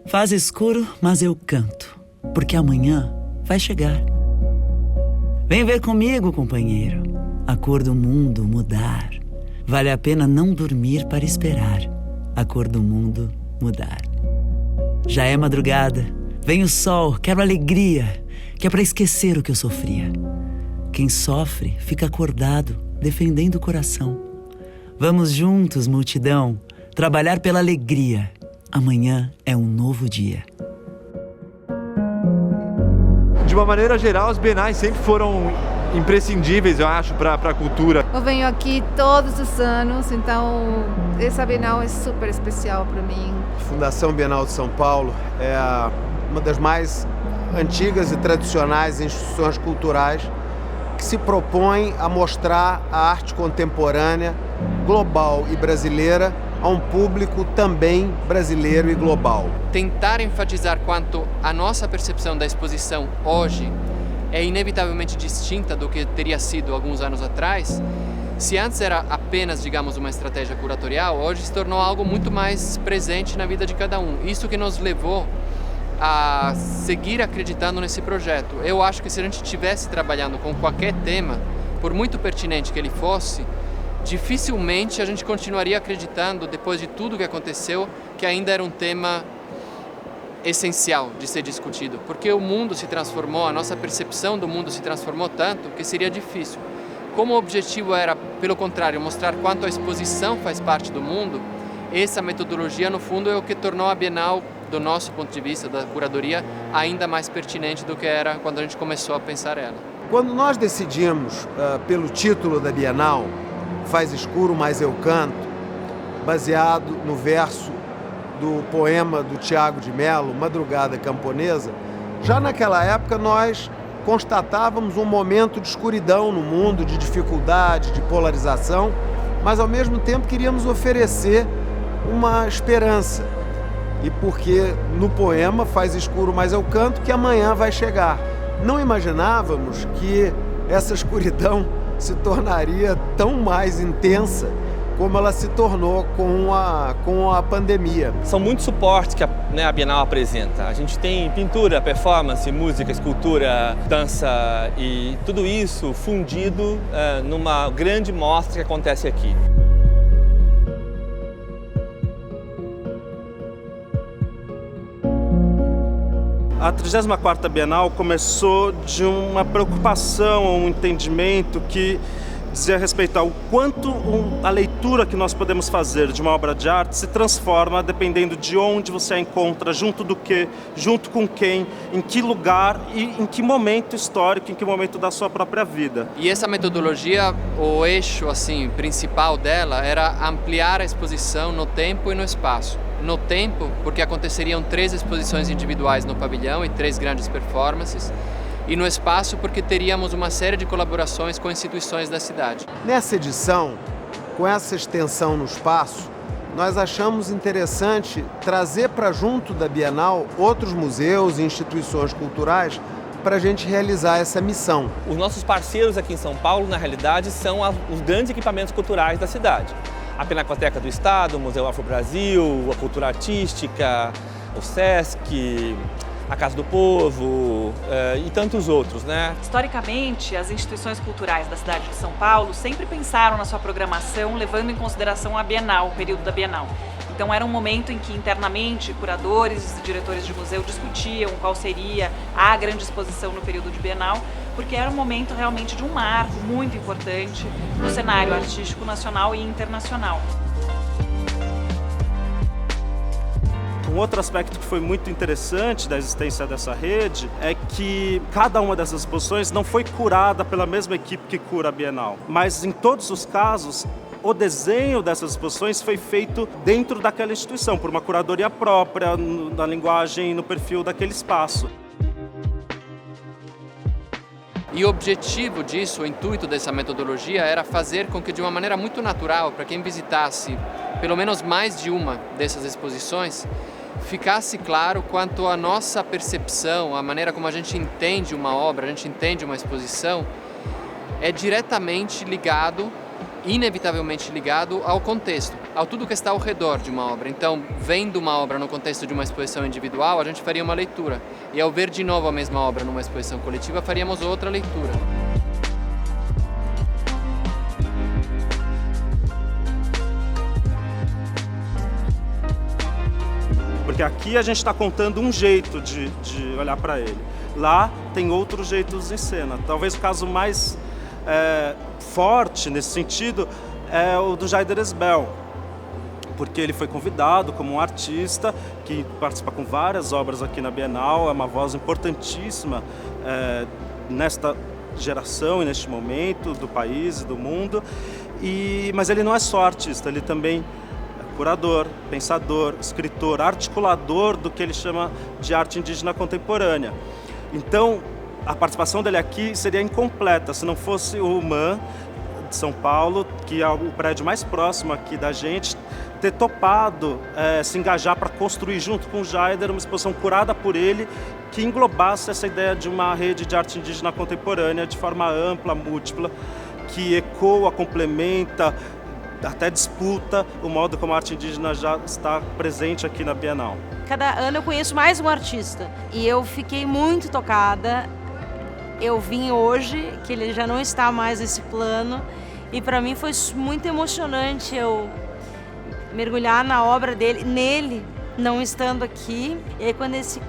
Faz escuro, mas eu canto, porque amanhã vai chegar. Vem ver comigo, companheiro, a cor do mundo mudar. Vale a pena não dormir para esperar a cor do mundo mudar. Já é madrugada, vem o sol, quero alegria, que é para esquecer o que eu sofria. Quem sofre fica acordado, defendendo o coração. Vamos juntos, multidão, trabalhar pela alegria. Amanhã é um novo dia. De uma maneira geral, os bienais sempre foram imprescindíveis, eu acho, para a cultura. Eu venho aqui todos os anos, então essa Bienal é super especial para mim. A Fundação Bienal de São Paulo é uma das mais antigas e tradicionais instituições culturais que se propõe a mostrar a arte contemporânea, global e brasileira a um público também brasileiro e global. Tentar enfatizar quanto a nossa percepção da exposição hoje é inevitavelmente distinta do que teria sido alguns anos atrás. Se antes era apenas, digamos, uma estratégia curatorial, hoje se tornou algo muito mais presente na vida de cada um. Isso que nos levou a seguir acreditando nesse projeto. Eu acho que se a gente estivesse trabalhando com qualquer tema, por muito pertinente que ele fosse, dificilmente a gente continuaria acreditando, depois de tudo que aconteceu, que ainda era um tema essencial de ser discutido, porque o mundo se transformou, a nossa percepção do mundo se transformou tanto que seria difícil. Como o objetivo era, pelo contrário, mostrar quanto a exposição faz parte do mundo, essa metodologia, no fundo, é o que tornou a Bienal, do nosso ponto de vista, da curadoria, ainda mais pertinente do que era quando a gente começou a pensar ela. Quando nós decidimos pelo título da Bienal, Faz Escuro, Mas Eu Canto, baseado no verso do poema do Tiago de Mello, Madrugada Camponesa, já naquela época nós constatávamos um momento de escuridão no mundo, de dificuldade, de polarização, mas ao mesmo tempo queríamos oferecer uma esperança. E porque no poema Faz Escuro, Mas Eu Canto, que amanhã vai chegar. Não imaginávamos que essa escuridão se tornaria tão mais intensa como ela se tornou com a pandemia. São muitos suportes que a Bienal apresenta. A gente tem pintura, performance, música, escultura, dança e tudo isso fundido numa grande mostra que acontece aqui. A 34ª Bienal começou de uma preocupação, um entendimento que dizia respeito ao quanto a leitura que nós podemos fazer de uma obra de arte se transforma dependendo de onde você a encontra, junto do que, junto com quem, em que lugar e em que momento histórico, em que momento da sua própria vida. E essa metodologia, o eixo assim, principal dela era ampliar a exposição no tempo e no espaço. No tempo, porque aconteceriam 3 exposições individuais no pavilhão e 3 grandes performances. E no espaço, porque teríamos uma série de colaborações com instituições da cidade. Nessa edição, com essa extensão no espaço, nós achamos interessante trazer para junto da Bienal outros museus e instituições culturais para a gente realizar essa missão. Os nossos parceiros aqui em São Paulo, na realidade, são os grandes equipamentos culturais da cidade. A Pinacoteca do Estado, o Museu Afro-Brasil, a Cultura Artística, o Sesc, a Casa do Povo e tantos outros, né? Historicamente, as instituições culturais da cidade de São Paulo sempre pensaram na sua programação levando em consideração a Bienal, o período da Bienal. Então era um momento em que internamente curadores e diretores de museu discutiam qual seria a grande exposição no período de Bienal, porque era um momento realmente de um marco muito importante no cenário artístico nacional e internacional. Um outro aspecto que foi muito interessante da existência dessa rede é que cada uma dessas exposições não foi curada pela mesma equipe que cura a Bienal, mas em todos os casos o desenho dessas exposições foi feito dentro daquela instituição, por uma curadoria própria, na linguagem, no perfil daquele espaço. E o objetivo disso, o intuito dessa metodologia era fazer com que de uma maneira muito natural, para quem visitasse pelo menos mais de uma dessas exposições, ficasse claro quanto a nossa percepção, a maneira como a gente entende uma obra, a gente entende uma exposição, é diretamente ligado inevitavelmente ligado ao contexto, ao tudo que está ao redor de uma obra. Então, vendo uma obra no contexto de uma exposição individual, a gente faria uma leitura. E ao ver de novo a mesma obra numa exposição coletiva, faríamos outra leitura. Porque aqui a gente está contando um jeito de olhar para ele. Lá tem outros jeitos em cena. Talvez o caso mais forte nesse sentido é o do Jaider Esbel, porque ele foi convidado como um artista que participa com várias obras aqui na Bienal, é uma voz importantíssima nesta geração e neste momento do país e do mundo. Mas ele não é só artista, ele também é curador, pensador, escritor, articulador do que ele chama de arte indígena contemporânea. Então, a participação dele aqui seria incompleta se não fosse o MAN de São Paulo, que é o prédio mais próximo aqui da gente, ter topado se engajar para construir junto com o Jaider uma exposição curada por ele que englobasse essa ideia de uma rede de arte indígena contemporânea de forma ampla, múltipla, que ecoa, complementa, até disputa o modo como a arte indígena já está presente aqui na Bienal. Cada ano eu conheço mais um artista e eu fiquei muito tocada. Eu vim hoje, que ele já não está mais nesse plano, e para mim foi muito emocionante eu mergulhar na obra dele, nele, não estando aqui. E aí quando esse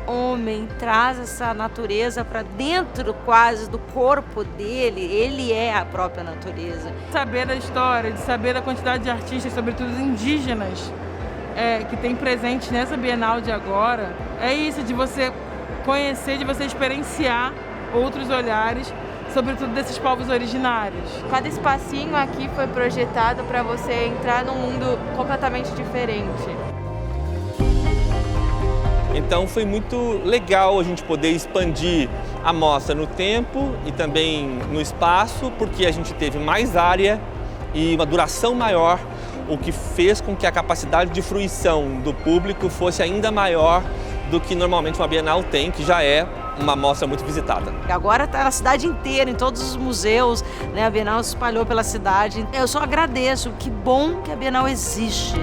homem traz essa natureza para dentro quase do corpo dele, ele é a própria natureza. Saber da história, de saber da quantidade de artistas, sobretudo indígenas, que tem presente nessa Bienal de agora, é isso, de você conhecer, de você experienciar outros olhares, sobretudo desses povos originários. Cada espacinho aqui foi projetado para você entrar num mundo completamente diferente. Então foi muito legal a gente poder expandir a mostra no tempo e também no espaço, porque a gente teve mais área e uma duração maior, o que fez com que a capacidade de fruição do público fosse ainda maior do que normalmente uma Bienal tem, que já é uma mostra muito visitada. Agora está na cidade inteira, em todos os museus, né? A Bienal se espalhou pela cidade. Eu só agradeço, que bom que a Bienal existe.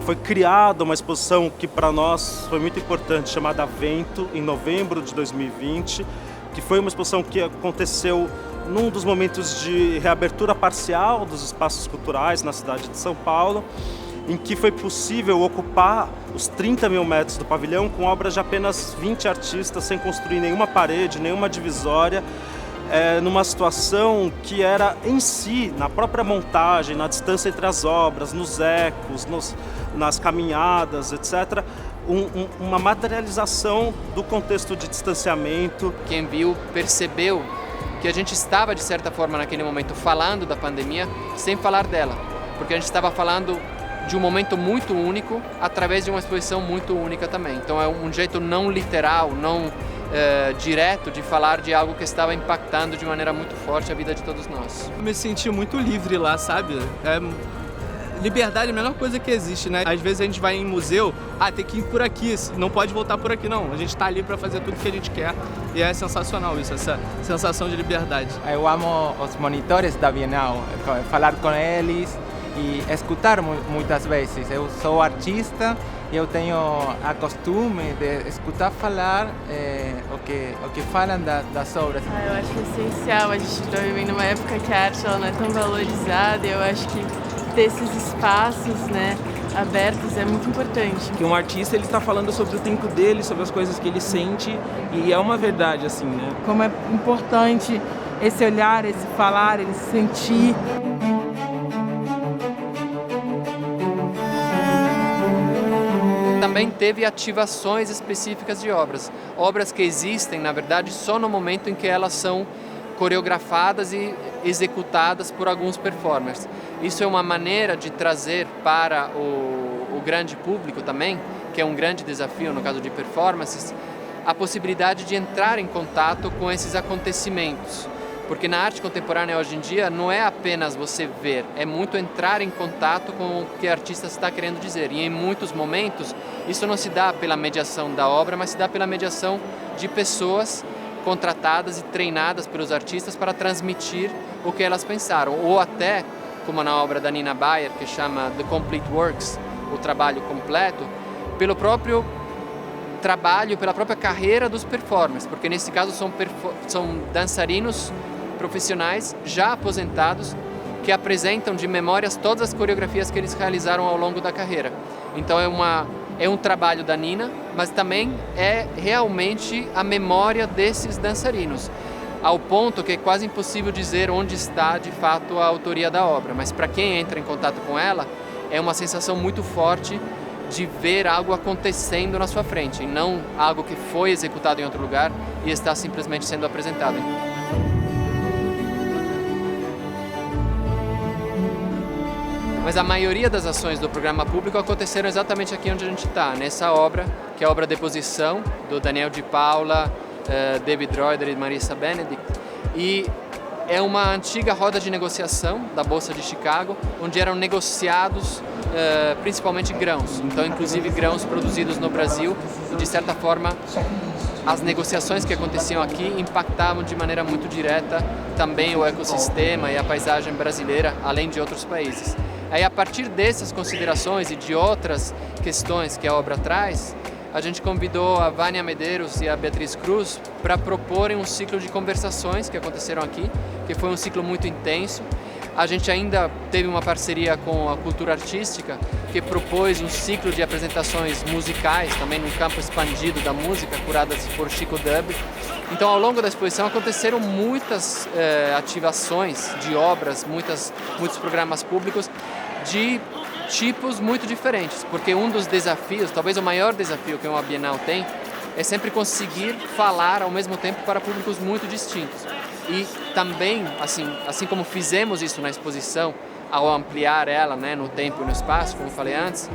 Foi criada uma exposição que para nós foi muito importante, chamada Vento, em novembro de 2020, que foi uma exposição que aconteceu num dos momentos de reabertura parcial dos espaços culturais na cidade de São Paulo, em que foi possível ocupar os 30 mil metros do pavilhão com obras de apenas 20 artistas, sem construir nenhuma parede, nenhuma divisória, numa situação que era em si, na própria montagem, na distância entre as obras, nos ecos, nas caminhadas, etc., uma materialização do contexto de distanciamento. Quem viu percebeu que a gente estava, de certa forma, naquele momento, falando da pandemia, sem falar dela, porque a gente estava falando de um momento muito único, através de uma exposição muito única também. Então é um jeito não literal, não direto de falar de algo que estava impactando de maneira muito forte a vida de todos nós. Eu me senti muito livre lá, sabe? Liberdade é a melhor coisa que existe, né? Às vezes a gente vai em museu, tem que ir por aqui, não pode voltar por aqui não. A gente está ali para fazer tudo que a gente quer e é sensacional isso, essa sensação de liberdade. Eu amo os monitores da Bienal, falar com eles e escutar muitas vezes. Eu sou artista e eu tenho a costume de escutar falar o que falam das obras. Eu acho que é essencial, a gente está vivendo uma época que a arte ela não é tão valorizada, eu acho que ter esses espaços, né, abertos é muito importante. Que um artista ele está falando sobre o tempo dele, sobre as coisas que ele sente, e é uma verdade assim, né? Como é importante esse olhar, esse falar, esse sentir. Também teve ativações específicas de obras. Obras que existem, na verdade, só no momento em que elas são coreografadas e executadas por alguns performers. Isso é uma maneira de trazer para o grande público também, que é um grande desafio no caso de performances, a possibilidade de entrar em contato com esses acontecimentos. Porque na arte contemporânea hoje em dia não é apenas você ver, é muito entrar em contato com o que o artista está querendo dizer. E em muitos momentos isso não se dá pela mediação da obra, mas se dá pela mediação de pessoas contratadas e treinadas pelos artistas para transmitir o que elas pensaram. Ou até, como na obra da Nina Bayer, que chama The Complete Works, o trabalho completo, pelo próprio trabalho, pela própria carreira dos performers, porque nesse caso são dançarinos profissionais já aposentados que apresentam de memórias todas as coreografias que eles realizaram ao longo da carreira. Então é um trabalho da Nina, mas também é realmente a memória desses dançarinos, ao ponto que é quase impossível dizer onde está de fato a autoria da obra, mas para quem entra em contato com ela, é uma sensação muito forte de ver algo acontecendo na sua frente, e não algo que foi executado em outro lugar e está simplesmente sendo apresentado. Mas a maioria das ações do programa público aconteceram exatamente aqui onde a gente está, nessa obra, que é a obra Deposição, do Daniel de Paula, David Reuter e Marissa Benedict. E é uma antiga roda de negociação da Bolsa de Chicago, onde eram negociados principalmente grãos. Então, inclusive grãos produzidos no Brasil. E, de certa forma, as negociações que aconteciam aqui impactavam de maneira muito direta também o ecossistema e a paisagem brasileira, além de outros países. Aí, a partir dessas considerações e de outras questões que a obra traz, a gente convidou a Vânia Medeiros e a Beatriz Cruz para proporem um ciclo de conversações que aconteceram aqui, que foi um ciclo muito intenso. A gente ainda teve uma parceria com a Cultura Artística, que propôs um ciclo de apresentações musicais, também num campo expandido da música, curadas por Chico Dub. Então, ao longo da exposição, aconteceram muitas ativações de obras, muitos programas públicos de tipos muito diferentes, porque um dos desafios, talvez o maior desafio que uma Bienal tem, é sempre conseguir falar ao mesmo tempo para públicos muito distintos. E também, assim como fizemos isso na exposição, ao ampliar ela, né, no tempo e no espaço, como falei antes,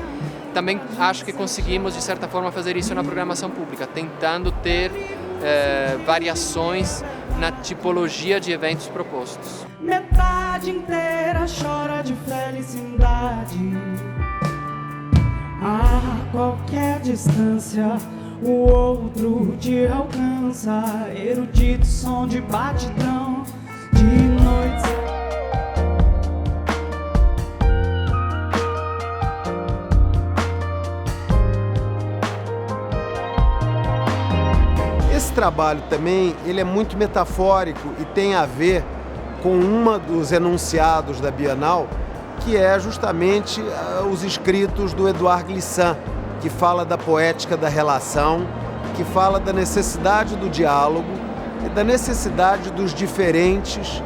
também acho que conseguimos, de certa forma, fazer isso na programação pública, tentando ter variações na tipologia de eventos propostos. Metade inteira chora de felicidade. A qualquer distância o outro te alcança. Erudito som de batidão de noite. Esse trabalho também, ele é muito metafórico e tem a ver com uma dos enunciados da Bienal, que é justamente os escritos do Édouard Glissant, que fala da poética da relação, que fala da necessidade do diálogo e da necessidade dos diferentes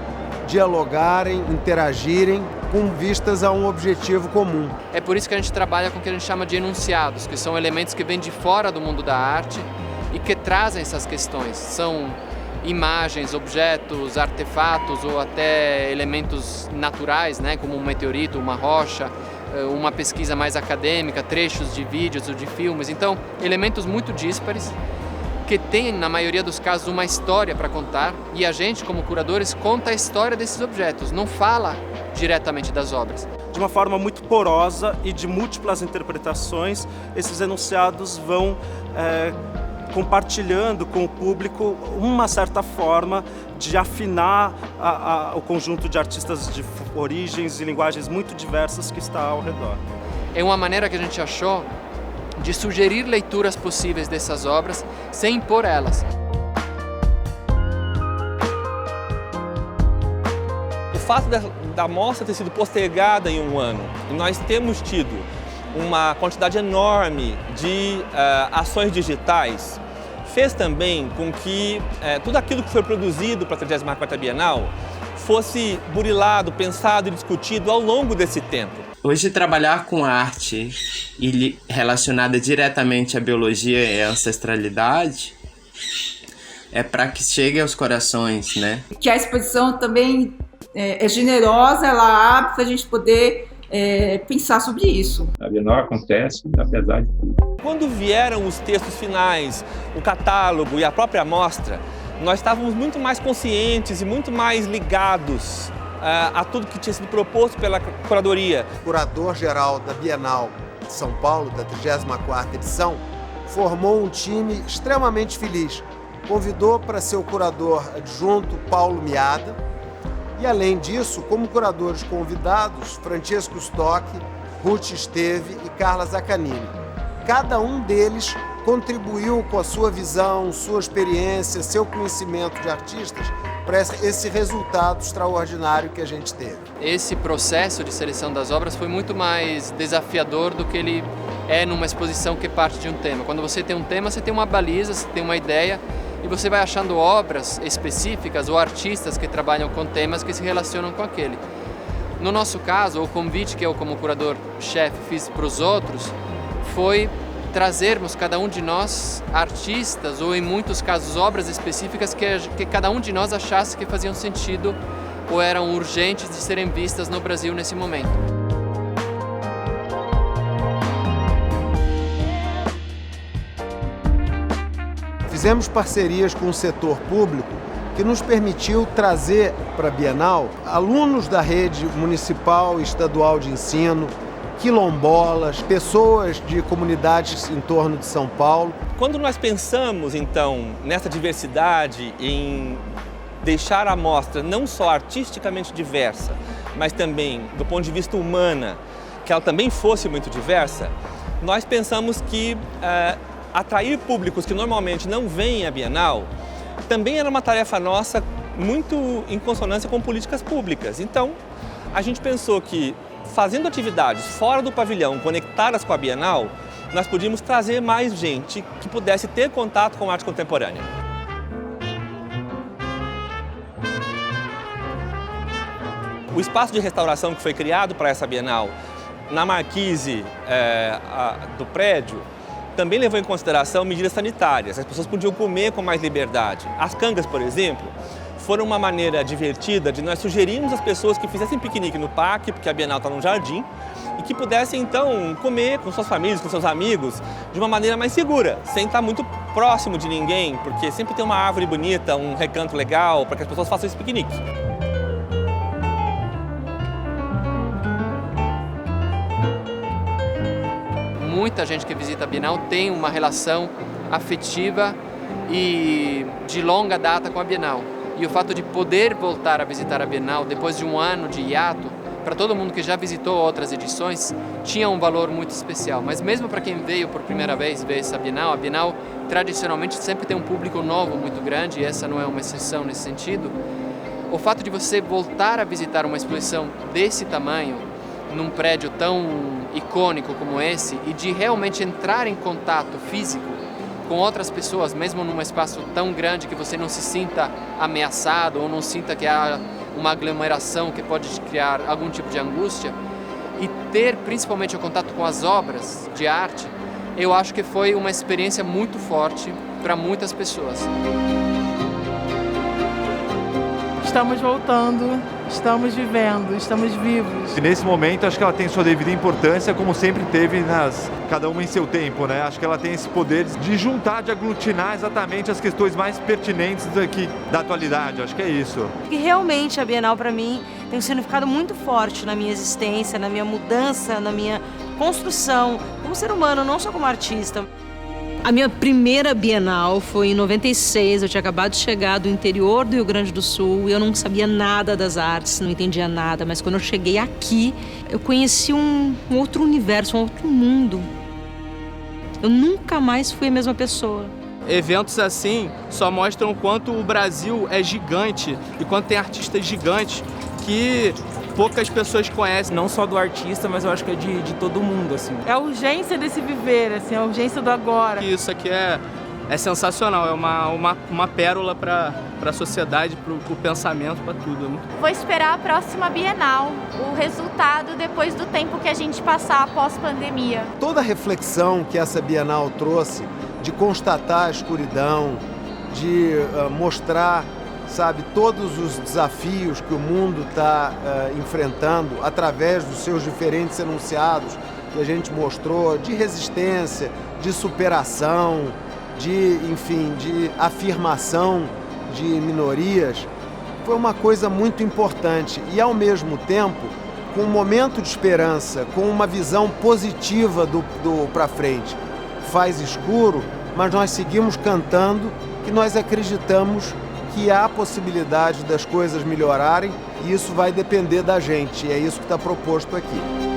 dialogarem, interagirem com vistas a um objetivo comum. É por isso que a gente trabalha com o que a gente chama de enunciados, que são elementos que vêm de fora do mundo da arte e que trazem essas questões. São imagens, objetos, artefatos ou até elementos naturais, né, como um meteorito, uma rocha, uma pesquisa mais acadêmica, trechos de vídeos ou de filmes. Então, elementos muito díspares que têm, na maioria dos casos, uma história para contar, e a gente, como curadores, conta a história desses objetos, não fala diretamente das obras. De uma forma muito porosa e de múltiplas interpretações, esses enunciados vão compartilhando com o público uma certa forma de afinar o conjunto de artistas de origens e linguagens muito diversas que está ao redor. É uma maneira que a gente achou de sugerir leituras possíveis dessas obras sem impor elas. O fato da mostra ter sido postergada em um ano e nós temos tido uma quantidade enorme de ações digitais, fez também com que tudo aquilo que foi produzido para a 34ª Bienal fosse burilado, pensado e discutido ao longo desse tempo. Hoje, trabalhar com arte relacionada diretamente à biologia e à ancestralidade é para que chegue aos corações, né? Que a exposição também é generosa, ela abre para a gente poder pensar sobre isso. A Bienal acontece, apesar de tudo. Quando vieram os textos finais, o catálogo e a própria mostra, nós estávamos muito mais conscientes e muito mais ligados a tudo que tinha sido proposto pela curadoria. O curador-geral da Bienal de São Paulo, da 34ª edição, formou um time extremamente feliz. Convidou para ser o curador adjunto Paulo Miada e, além disso, como curadores convidados, Francesco Stock, Ruth Esteve e Carla Zaccanini. Cada um deles contribuiu com a sua visão, sua experiência, seu conhecimento de artistas para esse resultado extraordinário que a gente teve. Esse processo de seleção das obras foi muito mais desafiador do que ele é numa exposição que parte de um tema. Quando você tem um tema, você tem uma baliza, você tem uma ideia e você vai achando obras específicas ou artistas que trabalham com temas que se relacionam com aquele. No nosso caso, o convite que eu, como curador-chefe, fiz para os outros foi trazermos cada um de nós artistas ou, em muitos casos, obras específicas que cada um de nós achasse que faziam sentido ou eram urgentes de serem vistas no Brasil nesse momento. Fizemos parcerias com o setor público que nos permitiu trazer para a Bienal alunos da rede municipal e estadual de ensino, quilombolas, pessoas de comunidades em torno de São Paulo. Quando nós pensamos, então, nessa diversidade, em deixar a mostra não só artisticamente diversa, mas também do ponto de vista humana, que ela também fosse muito diversa, nós pensamos que atrair públicos que normalmente não vêm à Bienal também era uma tarefa nossa muito em consonância com políticas públicas. Então, a gente pensou que fazendo atividades fora do pavilhão, conectadas com a Bienal, nós podíamos trazer mais gente que pudesse ter contato com a arte contemporânea. O espaço de restauração que foi criado para essa Bienal, na marquise do prédio, também levou em consideração medidas sanitárias. As pessoas podiam comer com mais liberdade. As cangas, por exemplo, foram uma maneira divertida de nós sugerirmos às pessoas que fizessem piquenique no parque, porque a Bienal está num jardim, e que pudessem, então, comer com suas famílias, com seus amigos, de uma maneira mais segura, sem estar muito próximo de ninguém, porque sempre tem uma árvore bonita, um recanto legal, para que as pessoas façam esse piquenique. Muita gente que visita a Bienal tem uma relação afetiva e de longa data com a Bienal. E o fato de poder voltar a visitar a Bienal depois de um ano de hiato, para todo mundo que já visitou outras edições, tinha um valor muito especial. Mas mesmo para quem veio por primeira vez ver essa Bienal, a Bienal tradicionalmente sempre tem um público novo muito grande, e essa não é uma exceção nesse sentido. O fato de você voltar a visitar uma exposição desse tamanho, num prédio tão icônico como esse, e de realmente entrar em contato físico com outras pessoas, mesmo num espaço tão grande que você não se sinta ameaçado ou não sinta que há uma aglomeração que pode criar algum tipo de angústia, e ter principalmente o contato com as obras de arte, eu acho que foi uma experiência muito forte para muitas pessoas. Estamos voltando, estamos vivendo, estamos vivos. E nesse momento, acho que ela tem sua devida importância, como sempre teve cada uma em seu tempo, né? Acho que ela tem esse poder de juntar, de aglutinar exatamente as questões mais pertinentes da atualidade. Acho que é isso. E realmente a Bienal, para mim, tem um significado muito forte na minha existência, na minha mudança, na minha construção como ser humano, não só como artista. A minha primeira Bienal foi em 96, eu tinha acabado de chegar do interior do Rio Grande do Sul e eu não sabia nada das artes, não entendia nada, mas quando eu cheguei aqui, eu conheci um outro universo, um outro mundo. Eu nunca mais fui a mesma pessoa. Eventos assim só mostram o quanto o Brasil é gigante e quanto tem artistas gigantes que poucas pessoas conhecem. Não só do artista, mas eu acho que é de todo mundo, assim. É a urgência desse viver, assim, a urgência do agora. Isso aqui é sensacional, é uma pérola para a sociedade, para o pensamento, para tudo. Vou esperar a próxima Bienal, o resultado depois do tempo que a gente passar após pandemia. Toda a reflexão que essa Bienal trouxe, de constatar a escuridão, de mostrar, sabe, todos os desafios que o mundo está enfrentando através dos seus diferentes enunciados que a gente mostrou, de resistência, de superação, de afirmação de minorias, foi uma coisa muito importante e, ao mesmo tempo, com um momento de esperança, com uma visão positiva do para frente. Faz escuro, mas nós seguimos cantando que nós acreditamos que há possibilidade das coisas melhorarem e isso vai depender da gente, e é isso que está proposto aqui.